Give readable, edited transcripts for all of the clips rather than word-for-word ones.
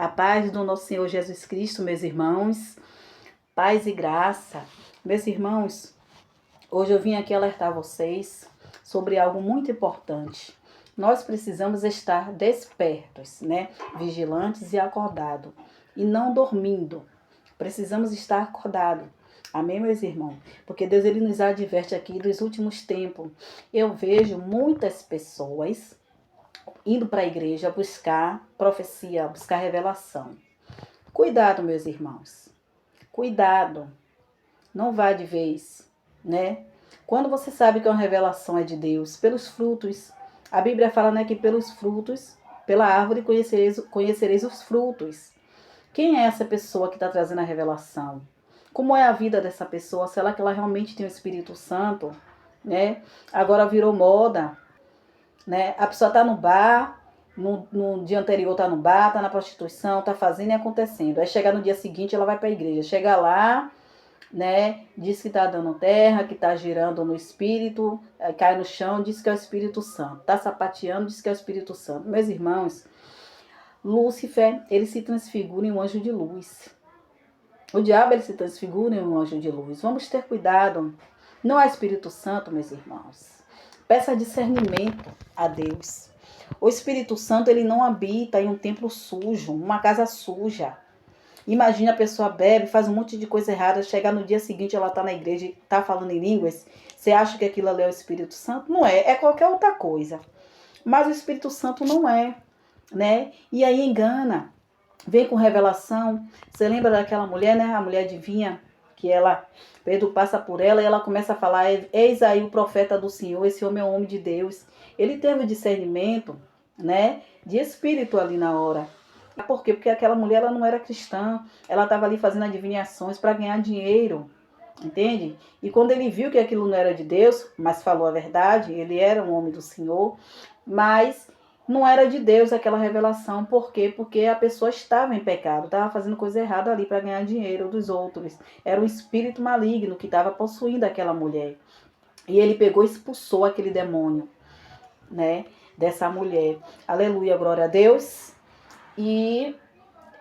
A paz do nosso Senhor Jesus Cristo, meus irmãos. Paz e graça. Meus irmãos, hoje eu vim aqui alertar vocês sobre algo muito importante. Nós precisamos estar despertos, né? Vigilantes e acordados. E não dormindo. Precisamos estar acordados. Amém, meus irmãos? Porque Deus ele nos adverte aqui dos últimos tempos. Eu vejo muitas pessoas indo para a igreja buscar profecia, buscar revelação. Cuidado, meus irmãos. Cuidado. Não vá de vez, né? Quando você sabe que uma revelação é de Deus, pelos frutos. A Bíblia fala, né, que pelos frutos, pela árvore conhecereis os frutos. Quem é essa pessoa que está trazendo a revelação? Como é a vida dessa pessoa? Será que ela realmente tem o Espírito Santo? Né? Agora virou moda, né? A pessoa está no bar, no dia anterior está no bar, está na prostituição, está fazendo e acontecendo. Aí chega no dia seguinte, ela vai para a igreja. Chega lá, né? Diz que está dando terra, que está girando no Espírito, cai no chão, diz que é o Espírito Santo. Está sapateando, diz que é o Espírito Santo. Meus irmãos, Lúcifer, ele se transfigura em um anjo de luz. O diabo, ele se transfigura em um anjo de luz. Vamos ter cuidado. Não é Espírito Santo, meus irmãos. Peça discernimento a Deus. O Espírito Santo, ele não habita em um templo sujo, uma casa suja. Imagina a pessoa bebe, faz um monte de coisa errada, chegar no dia seguinte ela está na igreja e está falando em línguas. Você acha que aquilo ali é o Espírito Santo? Não é, é qualquer outra coisa. Mas o Espírito Santo não é, né? E aí engana. Vem com revelação. Você lembra daquela mulher, né? A mulher adivinha, que Pedro passa por ela e ela começa a falar: eis aí o profeta do Senhor, esse homem é um homem de Deus. Ele teve discernimento, né? De espírito ali na hora. Por quê? Porque aquela mulher ela não era cristã. Ela estava ali fazendo adivinhações para ganhar dinheiro. Entende? E quando ele viu que aquilo não era de Deus, mas falou a verdade, ele era um homem do Senhor, mas não era de Deus aquela revelação. Por quê? Porque a pessoa estava em pecado, estava fazendo coisa errada ali para ganhar dinheiro dos outros. Era um espírito maligno que estava possuindo aquela mulher. E ele pegou e expulsou aquele demônio, né, dessa mulher. Aleluia, glória a Deus. E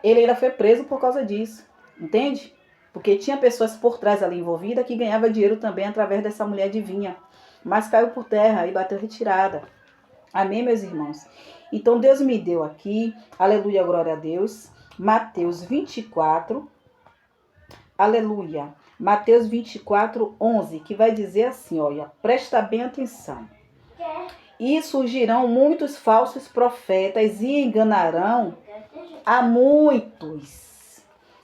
ele ainda foi preso por causa disso, entende? Porque tinha pessoas por trás ali envolvidas que ganhavam dinheiro também através dessa mulher adivinha. Mas caiu por terra e bateu retirada. Amém, meus irmãos? Então Deus me deu aqui, aleluia, glória a Deus, Mateus 24, aleluia, Mateus 24, 11, que vai dizer assim, olha, presta bem atenção. E surgirão muitos falsos profetas e enganarão a muitos.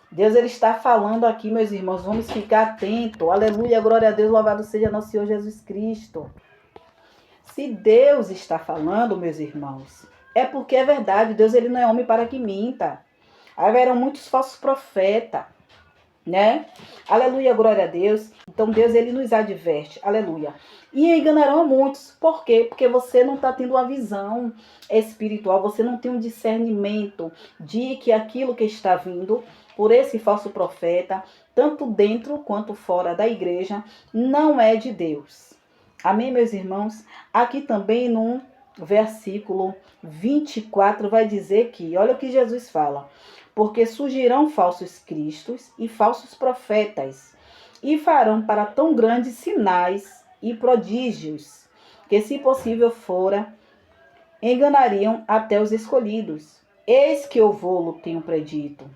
Deus ele está falando aqui, meus irmãos, vamos ficar atentos. Aleluia, glória a Deus, louvado seja nosso Senhor Jesus Cristo. Se Deus está falando, meus irmãos, é porque é verdade. Deus ele não é homem para que minta. Haverão muitos falsos profetas, né? Aleluia, glória a Deus. Então Deus ele nos adverte, aleluia. E enganarão a muitos. Por quê? Porque você não está tendo uma visão espiritual, você não tem um discernimento de que aquilo que está vindo por esse falso profeta, tanto dentro quanto fora da igreja, não é de Deus. Amém, meus irmãos? Aqui também no versículo 24 vai dizer que, olha o que Jesus fala: porque surgirão falsos cristos e falsos profetas, e farão para tão grandes sinais e prodígios, que se possível fora, enganariam até os escolhidos. Eis que eu vou-lo tenho predito.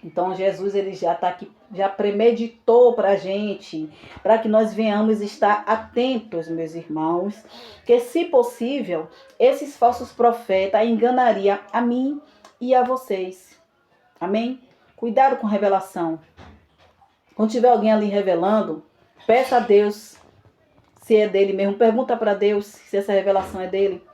Então Jesus ele já está aqui, já premeditou para a gente, para que nós venhamos estar atentos, meus irmãos, que se possível, esses falsos profetas enganariam a mim e a vocês. Amém? Cuidado com revelação. Quando tiver alguém ali revelando, peça a Deus se é dele mesmo. Pergunta para Deus se essa revelação é dele.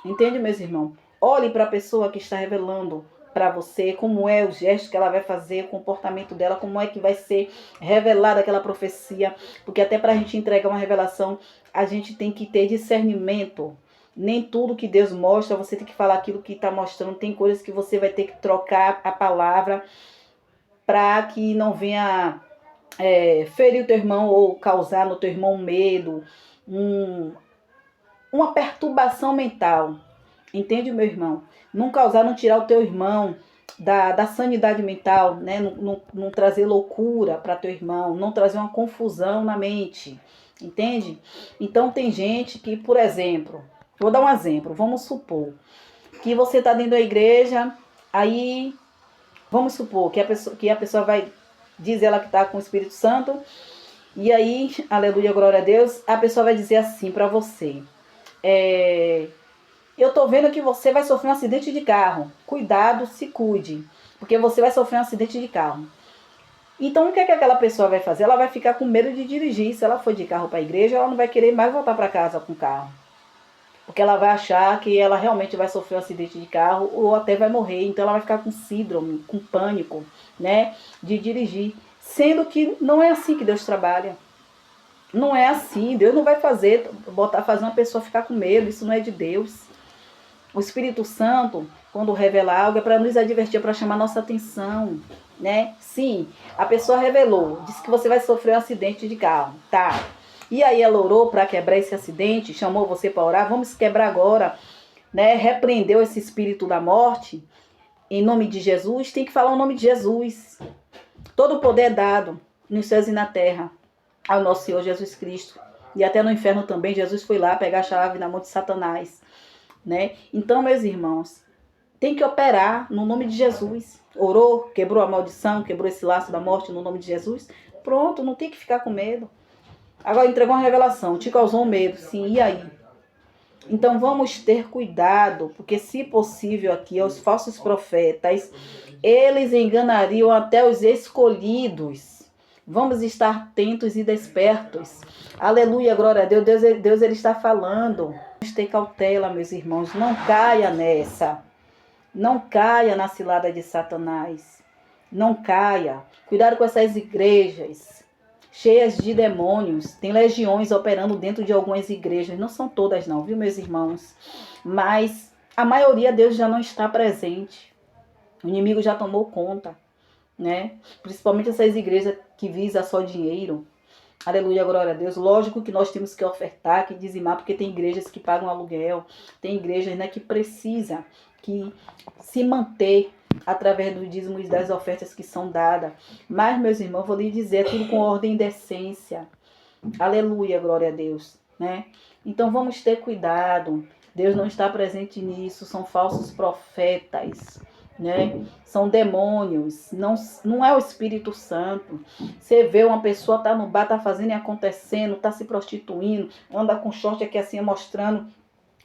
Entende, meus irmãos? Olhe para a pessoa que está revelando para você, como é o gesto que ela vai fazer, o comportamento dela, como é que vai ser revelada aquela profecia. Porque até para a gente entregar uma revelação, a gente tem que ter discernimento. Nem tudo que Deus mostra, você tem que falar aquilo que está mostrando. Tem coisas que você vai ter que trocar a palavra para que não venha ferir o teu irmão ou causar no teu irmão medo, uma perturbação mental. Entende, meu irmão? Não causar, não tirar o teu irmão da sanidade mental, né? Não trazer loucura para teu irmão, não trazer uma confusão na mente, entende? Então tem gente que, por exemplo, vou dar um exemplo, vamos supor que você está dentro da igreja, aí vamos supor que a pessoa vai dizer ela que está com o Espírito Santo, e aí, aleluia, glória a Deus, a pessoa vai dizer assim para você: eu tô vendo que você vai sofrer um acidente de carro. Cuidado, se cuide, porque você vai sofrer um acidente de carro. Então, o que é que aquela pessoa vai fazer? Ela vai ficar com medo de dirigir. Se ela for de carro para a igreja, ela não vai querer mais voltar para casa com o carro. Porque ela vai achar que ela realmente vai sofrer um acidente de carro ou até vai morrer. Então, ela vai ficar com síndrome, com pânico, né, de dirigir. Sendo que não é assim que Deus trabalha. Não é assim. Deus não vai fazer uma pessoa ficar com medo. Isso não é de Deus. O Espírito Santo, quando revela algo, é para nos advertir, para chamar nossa atenção, né? Sim, a pessoa revelou, disse que você vai sofrer um acidente de carro, tá? E aí ela orou para quebrar esse acidente, chamou você para orar, vamos quebrar agora, né? Repreendeu esse espírito da morte, em nome de Jesus, tem que falar o nome de Jesus. Todo o poder é dado nos céus e na terra ao nosso Senhor Jesus Cristo. E até no inferno também, Jesus foi lá pegar a chave na mão de Satanás. Né? Então, meus irmãos, tem que operar no nome de Jesus. Orou, quebrou a maldição, quebrou esse laço da morte no nome de Jesus. Pronto, não tem que ficar com medo. Agora entregou uma revelação, te causou medo, sim, e aí? Então vamos ter cuidado, porque se possível aqui, os falsos profetas, eles enganariam até os escolhidos. Vamos estar atentos e despertos. Aleluia, glória a Deus. Deus ele está falando. Vamos ter cautela, meus irmãos. Não caia nessa. Não caia na cilada de Satanás. Não caia. Cuidado com essas igrejas cheias de demônios. Tem legiões operando dentro de algumas igrejas. Não são todas não, viu, meus irmãos? Mas a maioria Deus já não está presente. O inimigo já tomou conta, né? Principalmente essas igrejas que visam só dinheiro. Aleluia, glória a Deus. Lógico que nós temos que ofertar, que dizimar, porque tem igrejas que pagam aluguel, tem igrejas, né, que precisa que se manter através do dízimo e das ofertas que são dadas. Mas, meus irmãos, vou lhe dizer, é tudo com ordem e decência. Aleluia, glória a Deus, né? Então vamos ter cuidado. Deus não está presente nisso, são falsos profetas, né? São demônios, não é o Espírito Santo. Você vê uma pessoa tá no bar, tá fazendo e acontecendo, tá se prostituindo, anda com short aqui assim mostrando,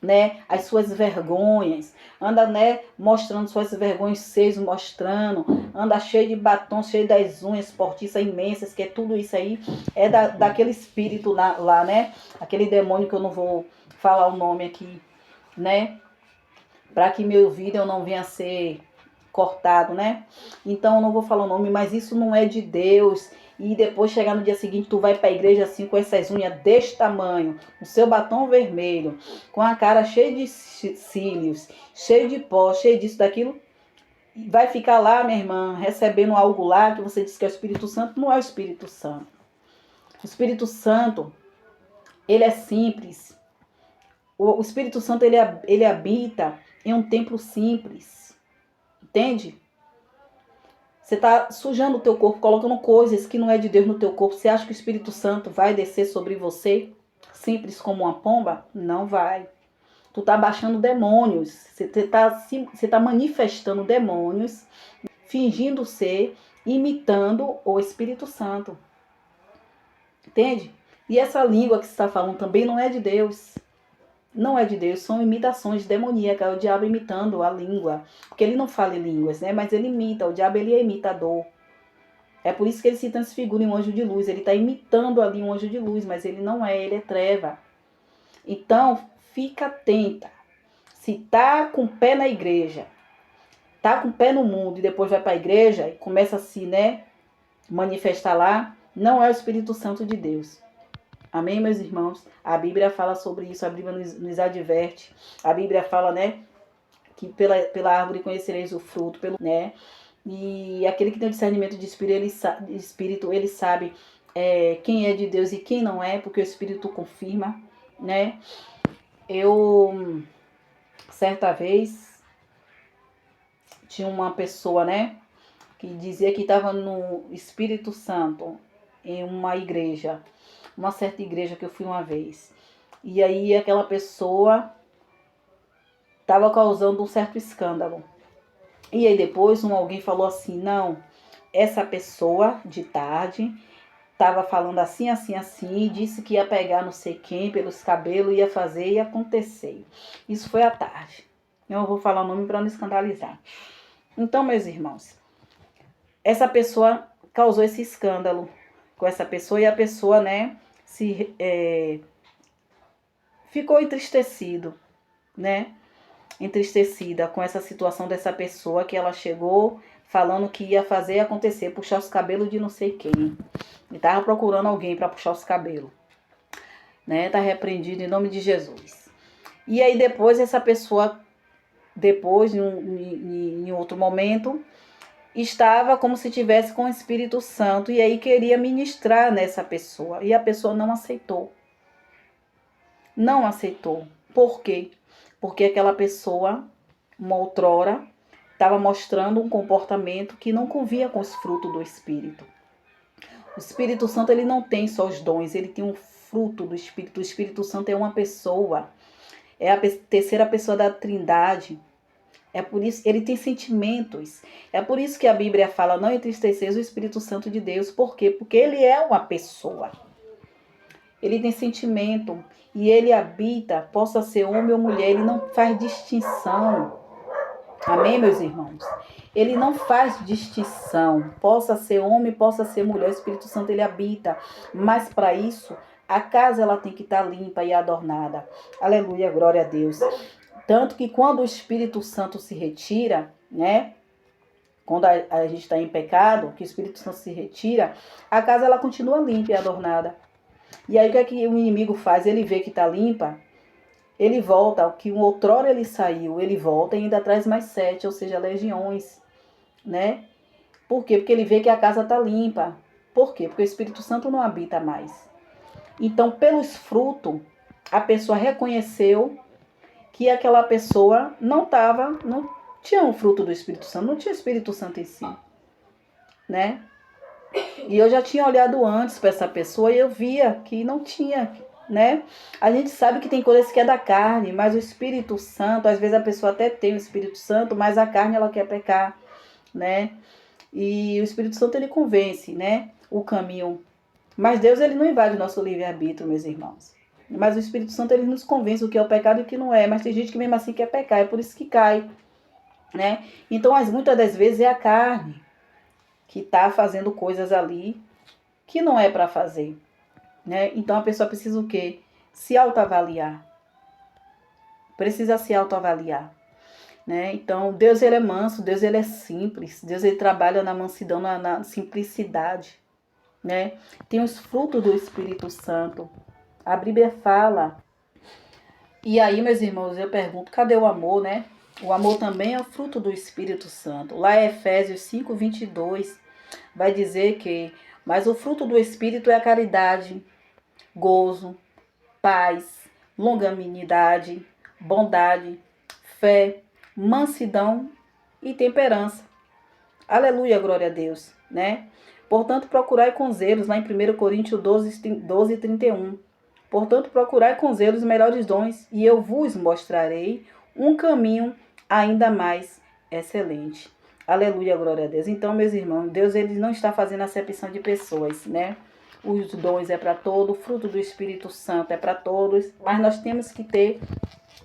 né, as suas vergonhas, anda, né, mostrando suas vergonhas, seios mostrando, anda cheio de batom, cheio das unhas postiças imensas, que é tudo isso aí, é daquele espírito lá, né, aquele demônio que eu não vou falar o nome aqui, né, para que meu vídeo não venha a ser cortado, né? Então eu não vou falar o nome, mas isso não é de Deus. E depois chegar no dia seguinte, tu vai para a igreja assim com essas unhas deste tamanho, o seu batom vermelho, com a cara cheia de cílios, cheio de pó, cheio disso, daquilo. Vai ficar lá, minha irmã, recebendo algo lá que você diz que é o Espírito Santo. Não é o Espírito Santo. O Espírito Santo, ele é simples. O Espírito Santo, ele habita em um templo simples. Entende? Você está sujando o teu corpo, colocando coisas que não é de Deus no teu corpo. Você acha que o Espírito Santo vai descer sobre você simples como uma pomba? Não vai. Tu está baixando demônios. Você está manifestando demônios, fingindo ser, imitando o Espírito Santo. Entende? E essa língua que você está falando também não é de Deus. Não é de Deus, são imitações demoníacas, é o diabo imitando a língua. Porque ele não fala em línguas, né? Mas ele imita, o diabo ele é imitador. É por isso que ele se transfigura em um anjo de luz. Ele está imitando ali um anjo de luz, mas ele não é, ele é treva. Então, fica atenta. Se tá com o pé na igreja, tá com o pé no mundo e depois vai para a igreja e começa a se, né, manifestar lá, não é o Espírito Santo de Deus. Amém, meus irmãos? A Bíblia fala sobre isso, a Bíblia nos adverte. A Bíblia fala, né, que pela árvore conhecereis o fruto, né? E aquele que tem o discernimento de espírito, ele sabe quem é de Deus e quem não é, porque o Espírito confirma, né? Eu, certa vez, tinha uma pessoa, né, que dizia que estava no Espírito Santo em uma igreja, uma certa igreja que eu fui uma vez. E aí aquela pessoa estava causando um certo escândalo. E aí depois alguém falou assim, não, essa pessoa de tarde estava falando assim, assim, assim, e disse que ia pegar não sei quem pelos cabelos, ia fazer e acontecer. Isso foi à tarde. Eu não vou falar o nome para não escandalizar. Então, meus irmãos, essa pessoa causou esse escândalo com essa pessoa e a pessoa, né, ficou entristecido, né? Entristecida com essa situação dessa pessoa que ela chegou falando que ia fazer acontecer, puxar os cabelos de não sei quem. E tava procurando alguém para puxar os cabelos, né? Tá repreendido em nome de Jesus. E aí depois essa pessoa, depois em outro momento, estava como se tivesse com o Espírito Santo e aí queria ministrar nessa pessoa. E a pessoa não aceitou. Não aceitou. Por quê? Porque aquela pessoa, uma outrora, estava mostrando um comportamento que não convia com os frutos do Espírito. O Espírito Santo, ele não tem só os dons, ele tem um fruto do Espírito. O Espírito Santo é uma pessoa, é a terceira pessoa da Trindade. É por isso, ele tem sentimentos. É por isso que a Bíblia fala, não entristeceis o Espírito Santo de Deus. Por quê? Porque ele é uma pessoa. Ele tem sentimento e ele habita, possa ser homem ou mulher, ele não faz distinção. Amém, meus irmãos? Ele não faz distinção. Possa ser homem, possa ser mulher, o Espírito Santo ele habita. Mas para isso, a casa ela tem que estar limpa e adornada. Aleluia, glória a Deus. Tanto que quando o Espírito Santo se retira, né? Quando a gente está em pecado, que o Espírito Santo se retira, a casa ela continua limpa e adornada. E aí o que é que o inimigo faz? Ele vê que está limpa, ele volta, o que outrora ele saiu, ele volta e ainda traz mais 7, ou seja, legiões, né? Por quê? Porque ele vê que a casa está limpa. Por quê? Porque o Espírito Santo não habita mais. Então, pelos frutos, a pessoa reconheceu que aquela pessoa não tinha um fruto do Espírito Santo, não tinha Espírito Santo em si, né? E eu já tinha olhado antes para essa pessoa e eu via que não tinha, né? A gente sabe que tem coisas que é da carne, mas o Espírito Santo, às vezes a pessoa até tem o Espírito Santo, mas a carne ela quer pecar, né? E o Espírito Santo ele convence, né? O caminho. Mas Deus ele não invade o nosso livre-arbítrio, meus irmãos. Mas o Espírito Santo ele nos convence o que é o pecado e o que não é. Mas tem gente que mesmo assim quer pecar, é por isso que cai, né? Então, muitas das vezes é a carne que está fazendo coisas ali que não é para fazer, né? Então a pessoa precisa o quê? Se autoavaliar. Precisa se autoavaliar, né? Então Deus ele é manso, Deus ele é simples, Deus ele trabalha na mansidão, na simplicidade, né? Tem os frutos do Espírito Santo. A Bíblia fala. E aí, meus irmãos, eu pergunto, cadê o amor, né? O amor também é o fruto do Espírito Santo. Lá em Efésios 5:22 vai dizer que, mas o fruto do Espírito é a caridade, gozo, paz, longanimidade, bondade, fé, mansidão e temperança. Aleluia, glória a Deus, né? Portanto, procurai com zelos, lá em 1 Coríntios 12:31. Portanto, procurai com zelo os melhores dons, e eu vos mostrarei um caminho ainda mais excelente. Aleluia, glória a Deus. Então, meus irmãos, Deus ele não está fazendo acepção de pessoas, né? Os dons é para todos, o fruto do Espírito Santo é para todos, mas nós temos que ter,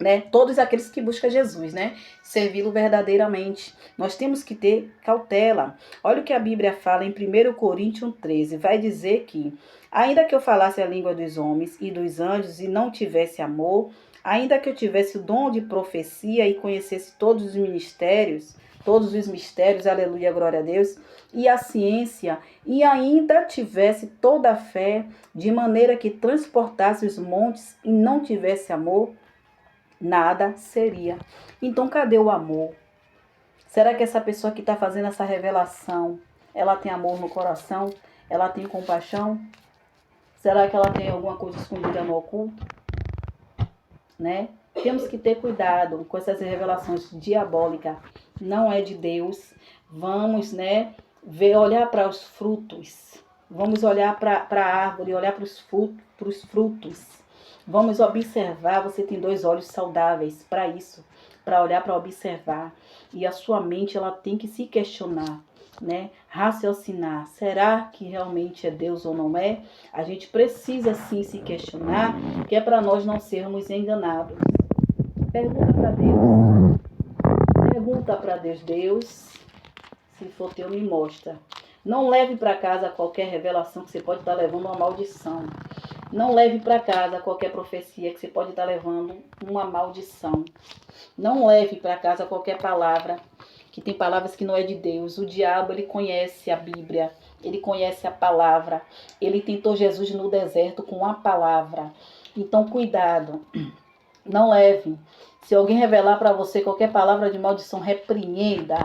né, todos aqueles que buscam Jesus, né? Servi-lo verdadeiramente. Nós temos que ter cautela. Olha o que a Bíblia fala em 1 Coríntios 13. Vai dizer que, ainda que eu falasse a língua dos homens e dos anjos e não tivesse amor, ainda que eu tivesse o dom de profecia e conhecesse todos os mistérios, aleluia, glória a Deus, e a ciência, e ainda tivesse toda a fé, de maneira que transportasse os montes e não tivesse amor, nada seria. Então, cadê o amor? Será que essa pessoa que está fazendo essa revelação, ela tem amor no coração? Ela tem compaixão? Será que ela tem alguma coisa escondida no oculto? Né? Temos que ter cuidado com essas revelações diabólicas, não é de Deus. Vamos, né, olhar para os frutos. Vamos olhar para a árvore, olhar para os frutos. Vamos observar. Você tem 2 olhos saudáveis para isso, para olhar, para observar. E a sua mente, ela tem que se questionar, né? Raciocinar. Será que realmente é Deus ou não é? A gente precisa sim se questionar, que é para nós não sermos enganados. Pergunta para Deus. Pergunta para Deus. Deus, se for teu, me mostra. Não leve para casa qualquer revelação que você pode estar levando uma maldição. Não leve para casa qualquer profecia que você pode estar levando uma maldição. Não leve para casa qualquer palavra, que tem palavras que não é de Deus. O diabo, ele conhece a Bíblia, ele conhece a palavra. Ele tentou Jesus no deserto com a palavra. Então, cuidado. Não leve. Se alguém revelar para você qualquer palavra de maldição, repreenda.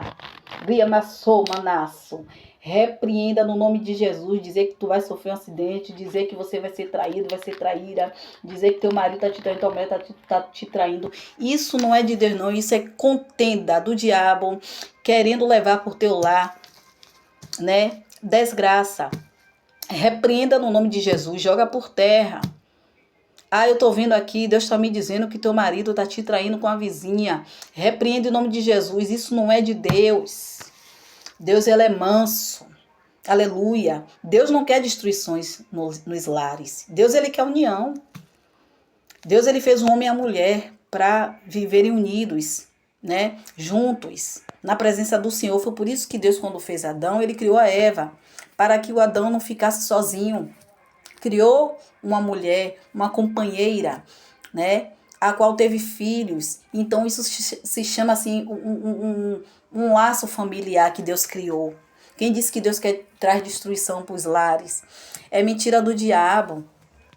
Griamassou, manasso. Repreenda no nome de Jesus. Dizer que tu vai sofrer um acidente, dizer que você vai ser traído, vai ser traíra, dizer que teu marido tá te traindo, tua mulher tá te traindo. Isso não é de Deus, não. Isso é contenda do diabo, querendo levar por teu lar, né? Desgraça. Repreenda no nome de Jesus. Joga por terra. Ah, eu tô vendo aqui, Deus tá me dizendo que teu marido tá te traindo com a vizinha. Repreende em nome de Jesus. Isso não é de Deus. Deus, ele é manso. Aleluia. Deus não quer destruições nos lares. Deus, ele quer união. Deus, ele fez o homem e a mulher para viverem unidos, né? Juntos, na presença do Senhor. Foi por isso que Deus, quando fez Adão, ele criou a Eva, para que o Adão não ficasse sozinho. Criou uma mulher, uma companheira, né? A qual teve filhos. Então, isso se chama assim um laço familiar que Deus criou. Quem disse que Deus quer traz destruição para os lares? É mentira do diabo,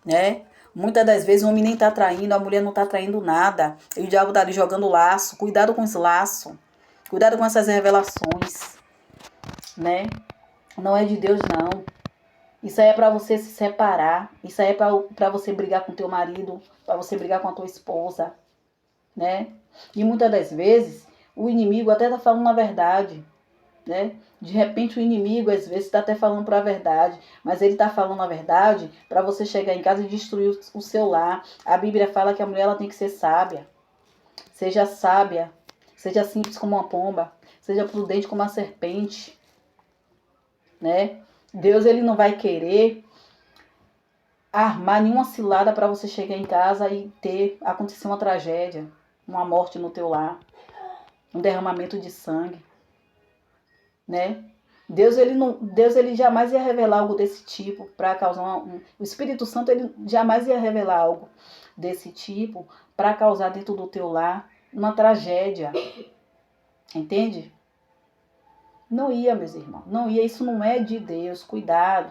né? Muitas das vezes o homem nem está traindo, a mulher não está traindo nada. E o diabo está ali jogando laço. Cuidado com os laços. Cuidado com essas revelações, né? Não é de Deus, não. Isso aí é para você se separar. Isso aí é para você brigar com teu marido, para você brigar com a tua esposa, né? E muitas das vezes o inimigo até tá falando a verdade, né? De repente o inimigo às vezes está até falando para a verdade, mas ele está falando a verdade para você chegar em casa e destruir o seu lar. A Bíblia fala que a mulher, ela tem que ser sábia. Seja sábia, seja simples como uma pomba, seja prudente como uma serpente, né? Deus, ele não vai querer armar nenhuma cilada para você chegar em casa e acontecer uma tragédia, uma morte no teu lar, um derramamento de sangue, né? Deus, ele jamais ia revelar algo desse tipo para causar o Espírito Santo, ele jamais ia revelar algo desse tipo para causar dentro do teu lar uma tragédia. Entende? Não ia, meus irmãos. Não ia. Isso não é de Deus. Cuidado.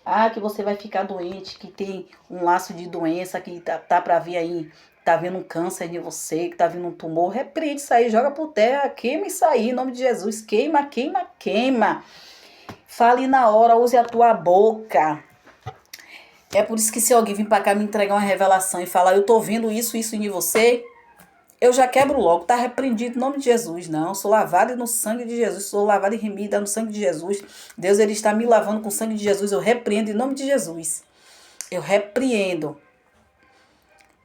Ah, que você vai ficar doente, que tem um laço de doença, que tá para vir aí, tá vindo um câncer de você, que tá vindo um tumor. Repreende isso aí, joga por terra, queima isso aí, em nome de Jesus. Queima, queima, queima. Fale na hora, use a tua boca. É por isso que se alguém vir para cá me entregar uma revelação e falar, eu tô vendo isso em você, eu já quebro logo, tá repreendido em nome de Jesus. Não, sou lavada no sangue de Jesus, sou lavada e remida no sangue de Jesus. Deus, ele está me lavando com o sangue de Jesus, eu repreendo em nome de Jesus. Eu repreendo.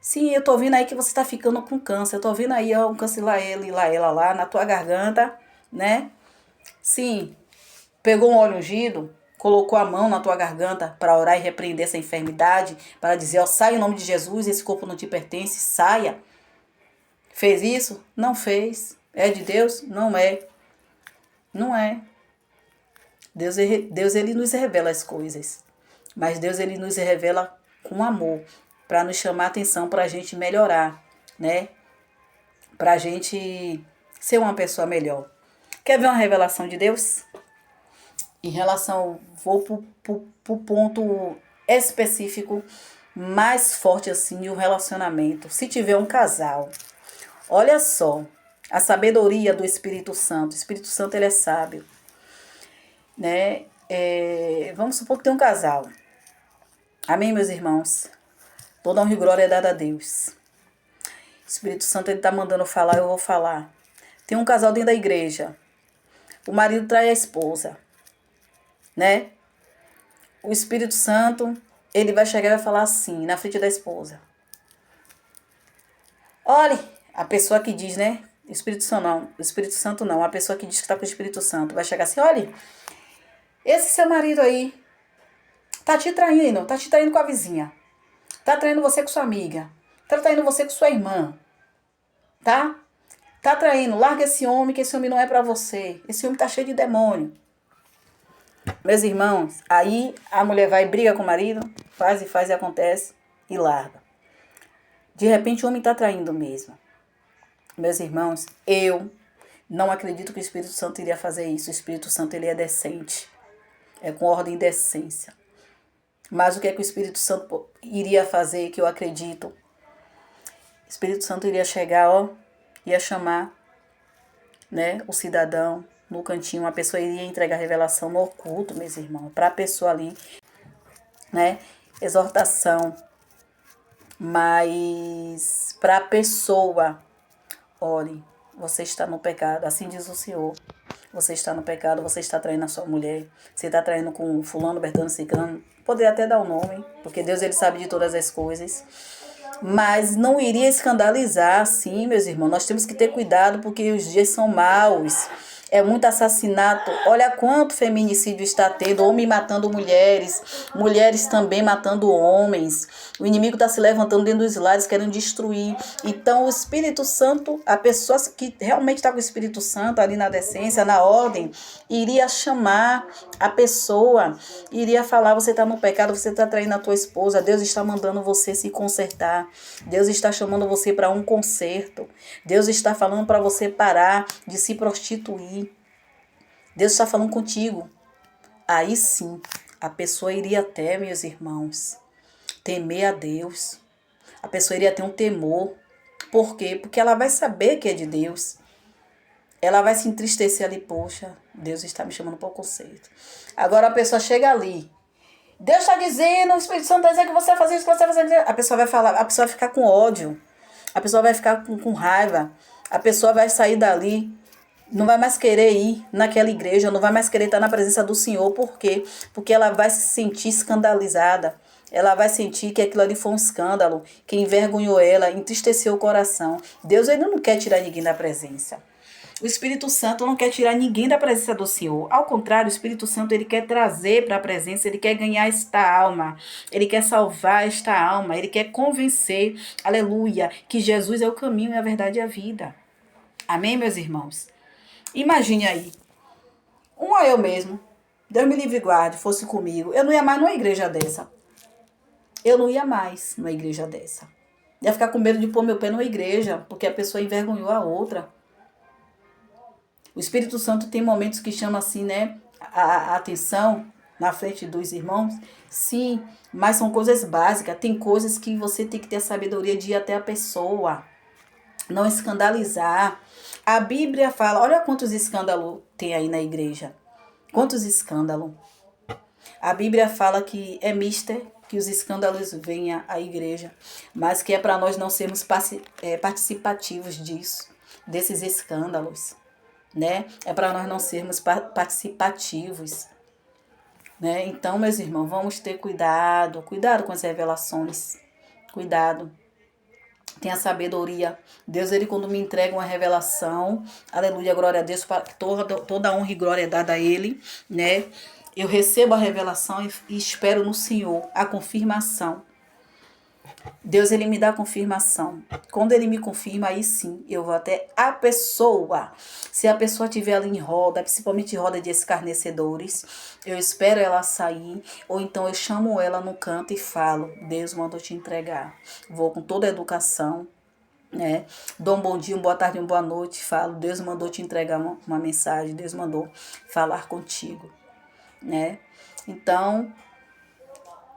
Sim, eu tô vendo aí que você tá ficando com câncer, eu tô vendo aí ó, um câncer lá, ela lá, na tua garganta, né? Sim, pegou um óleo ungido, colocou a mão na tua garganta para orar e repreender essa enfermidade, para dizer, ó, sai em nome de Jesus, esse corpo não te pertence, saia. Fez isso? Não fez. É de Deus? Não é. Não é. Deus, ele nos revela as coisas. Mas Deus, ele nos revela com amor. Para nos chamar a atenção, para a gente melhorar, né? Para a gente ser uma pessoa melhor. Quer ver uma revelação de Deus? Em relação, vou pro ponto específico, mais forte assim, o relacionamento. Se tiver um casal, olha só, a sabedoria do Espírito Santo. O Espírito Santo, ele é sábio, né? Vamos supor que tem um casal. Amém, meus irmãos? Toda honra e glória é dada a Deus. O Espírito Santo, ele tá mandando falar, eu vou falar. Tem um casal dentro da igreja. O marido trai a esposa, né? O Espírito Santo, ele vai chegar e vai falar assim, na frente da esposa. Olhe, a pessoa que diz, né? Espírito Santo não, a pessoa que diz que está com o Espírito Santo vai chegar assim, olhe, esse seu marido aí tá te traindo com a vizinha, tá traindo você com sua amiga, tá traindo você com sua irmã, tá? Tá traindo, larga esse homem, que esse homem não é pra você, esse homem tá cheio de demônio. Meus irmãos, aí a mulher vai e briga com o marido, faz e acontece e larga. De repente o homem tá traindo mesmo. Meus irmãos, eu não acredito que o Espírito Santo iria fazer isso. O Espírito Santo, ele é decente. É com ordem e decência. Mas o que é que o Espírito Santo iria fazer, que eu acredito? O Espírito Santo iria chegar, ia chamar, né, o cidadão no cantinho. Uma pessoa iria entregar a revelação no oculto, meus irmãos. Para a pessoa ali, né, exortação. Mas para a pessoa, olhe, você está no pecado, assim diz o Senhor. Você está no pecado, você está traindo a sua mulher, você está traindo com fulano, bertano, ciclano. Poderia até dar o nome, porque Deus, ele sabe de todas as coisas. Mas não iria escandalizar, sim, meus irmãos. Nós temos que ter cuidado, porque os dias são maus. É muito assassinato. Olha quanto feminicídio está tendo. Homem matando mulheres. Mulheres também matando homens. O inimigo está se levantando dentro dos lares, querendo destruir. Então, o Espírito Santo, a pessoa que realmente está com o Espírito Santo ali na decência, na ordem, iria chamar a pessoa, iria falar, você está no pecado, você está traindo a tua esposa, Deus está mandando você se consertar. Deus está chamando você para um conserto. Deus está falando para você parar de se prostituir. Deus está falando contigo. Aí sim, a pessoa iria até, meus irmãos, temer a Deus. A pessoa iria ter um temor. Por quê? Porque ela vai saber que é de Deus. Ela vai se entristecer ali, poxa, Deus está me chamando para o conserto. Agora a pessoa chega ali. Deus está dizendo, o Espírito Santo está dizendo que você vai fazer isso, que você vai fazer isso. A pessoa vai falar, a pessoa vai ficar com ódio. A pessoa vai ficar com raiva. A pessoa vai sair dali. Não vai mais querer ir naquela igreja, não vai mais querer estar na presença do Senhor. Por quê? Porque ela vai se sentir escandalizada. Ela vai sentir que aquilo ali foi um escândalo, que envergonhou ela, entristeceu o coração. Deus, ele não quer tirar ninguém da presença. O Espírito Santo não quer tirar ninguém da presença do Senhor. Ao contrário, o Espírito Santo, ele quer trazer para a presença, ele quer ganhar esta alma, ele quer salvar esta alma, ele quer convencer, aleluia, que Jesus é o caminho, a verdade e a vida. Amém, meus irmãos? Imagine aí, eu mesmo, Deus me livre e guarde, fosse comigo, eu não ia mais numa igreja dessa. Eu não ia mais numa igreja dessa. Ia ficar com medo de pôr meu pé numa igreja, porque a pessoa envergonhou a outra. O Espírito Santo tem momentos que chama assim, né, a atenção na frente dos irmãos. Sim, mas são coisas básicas. Tem coisas que você tem que ter a sabedoria de ir até a pessoa. Não escandalizar. A Bíblia fala, olha quantos escândalos tem aí na igreja. Quantos escândalos. A Bíblia fala que é mister, que os escândalos venham à igreja, mas que é para nós não sermos participativos disso, desses escândalos, né? É para nós não sermos participativos, né? Então, meus irmãos, vamos ter cuidado com as revelações, cuidado. Tenha sabedoria. Deus, ele quando me entrega uma revelação, aleluia, glória a Deus, toda honra e glória é dada a ele, né? Eu recebo a revelação e espero no Senhor a confirmação. Deus, ele me dá a confirmação. Quando ele me confirma, aí sim, eu vou até a pessoa. Se a pessoa estiver ali em roda, principalmente em roda de escarnecedores, eu espero ela sair, ou então eu chamo ela no canto e falo, Deus mandou te entregar. Vou com toda a educação, né? Dou um bom dia, uma boa tarde, uma boa noite, falo, Deus mandou te entregar uma mensagem, Deus mandou falar contigo, né? Então,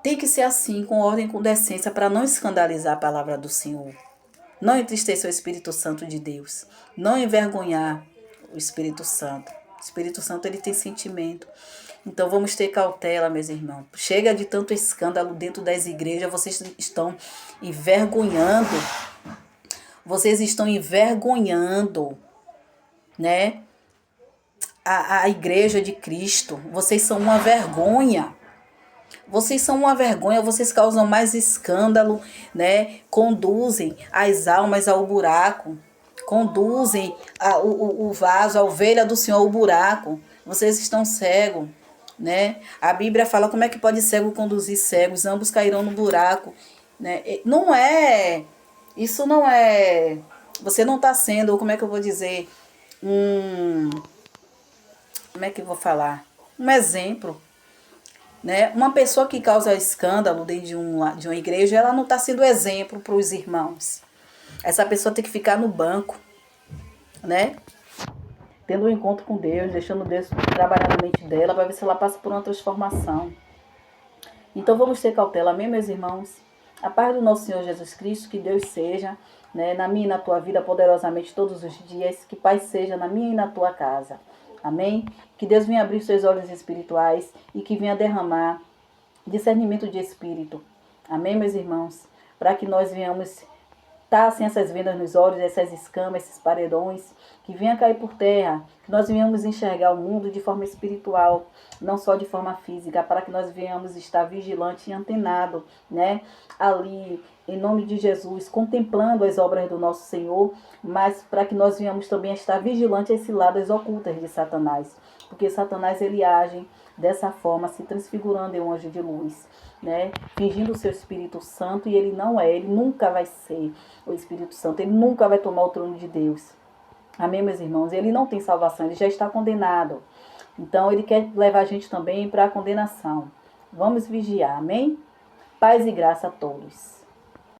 tem que ser assim, com ordem e com decência, para não escandalizar a palavra do Senhor. Não entristecer o Espírito Santo de Deus. Não envergonhar o Espírito Santo. O Espírito Santo, ele tem sentimento. Então vamos ter cautela, meus irmãos. Chega de tanto escândalo dentro das igrejas. Vocês estão envergonhando. Vocês estão envergonhando né? A igreja de Cristo. Vocês são uma vergonha. Vocês são uma vergonha, vocês causam mais escândalo, né? Conduzem as almas ao buraco. Conduzem o vaso, a ovelha do Senhor ao buraco. Vocês estão cegos, né? A Bíblia fala como é que pode cego conduzir cegos, ambos cairão no buraco, né? Não é, isso não é, você não está sendo, como é que eu vou dizer, como é que eu vou falar? Um exemplo, né? Uma pessoa que causa escândalo dentro de uma igreja, ela não está sendo exemplo para os irmãos. Essa pessoa tem que ficar no banco, né? Tendo um encontro com Deus, deixando Deus trabalhar na mente dela, para ver se ela passa por uma transformação. Então vamos ter cautela, amém, meus irmãos? A paz do nosso Senhor Jesus Cristo, que Deus seja, né, na minha e na tua vida poderosamente todos os dias, que paz seja na minha e na tua casa. Amém? Que Deus venha abrir seus olhos espirituais e que venha derramar discernimento de espírito. Amém, meus irmãos? Para que nós venhamos estar sem essas vendas nos olhos, essas escamas, esses paredões, que venha cair por terra, que nós venhamos enxergar o mundo de forma espiritual, não só de forma física, para que nós venhamos estar vigilante e antenado, né? Ali, em nome de Jesus, contemplando as obras do nosso Senhor, mas para que nós venhamos também estar vigilante a esse lado das ocultas de Satanás, porque Satanás ele age dessa forma, se transfigurando em um anjo de luz, né? Fingindo o seu Espírito Santo, e ele não é, ele nunca vai ser o Espírito Santo, ele nunca vai tomar o trono de Deus. Amém, meus irmãos? Ele não tem salvação, ele já está condenado. Então, ele quer levar a gente também para a condenação. Vamos vigiar, amém? Paz e graça a todos.